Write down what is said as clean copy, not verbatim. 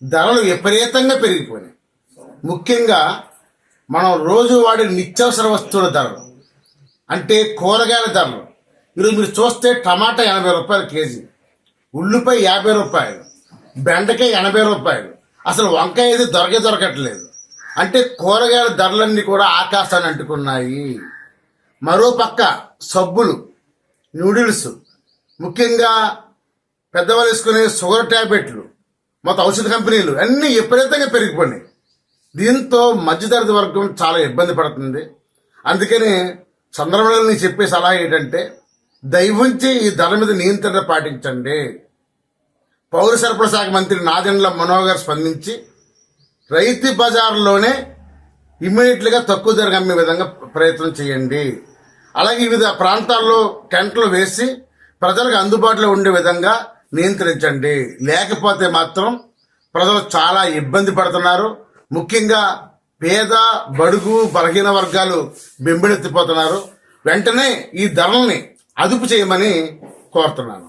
ధరలు విపరీతంగా పెరిగిపోయినాయి. ముఖ్యంగా మనం రోజు వాడే నిత్యావసర వస్తువుల ధరలు అంటే కూరగాయల ధరలు. ఈరోజు మీరు చూస్తే టమాటా 80 రూపాయలు కేజీ, ఉల్లిపాయ 50 రూపాయలు, బెండకాయ 80 రూపాయలు, అసలు వంకాయ అయితే దొరకట్లేదు. అంటే కూరగాయల ధరలన్నీ కూడా ఆకాశాన్ని అంటుకున్నాయి. మరోపక్క సబ్బులు, నూడిల్స్, ముఖ్యంగా పెద్దవాళ్ళు వేసుకునే షుగర్ ట్యాబ్లెట్లు, మొత్తం ఔషధ కంపెనీలు అన్నీ విపరీతంగా పెరిగిపోయినాయి. దీంతో మధ్యతరగతి వర్గం చాలా ఇబ్బంది పడుతుంది. అందుకని చంద్రబాబు నేను చెప్పే సలహా ఏంటంటే దయవుంచి ఈ ధర మీద నియంత్రణ పాటించండి. పౌర సరఫరా శాఖ మంత్రి నాదెండ్ల మనోహర్ స్పందించి రైతు బజార్లోనే ఇమ్మీడియట్గా తక్కువ ధరకు అమ్మే విధంగా ప్రయత్నం చేయండి. అలాగే వివిధ ప్రాంతాల్లో టెంట్లు వేసి ప్రజలకు అందుబాటులో ఉండే విధంగా నియంత్రించండి. లేకపోతే మాత్రం ప్రజలు చాలా ఇబ్బంది పడుతున్నారు. ముఖ్యంగా పేద, బడుగు, బలహీన వర్గాలు బెంబెలెత్తిపోతున్నారు. వెంటనే ఈ ధరల్ని అదుపు చేయమని కోరుతున్నాను.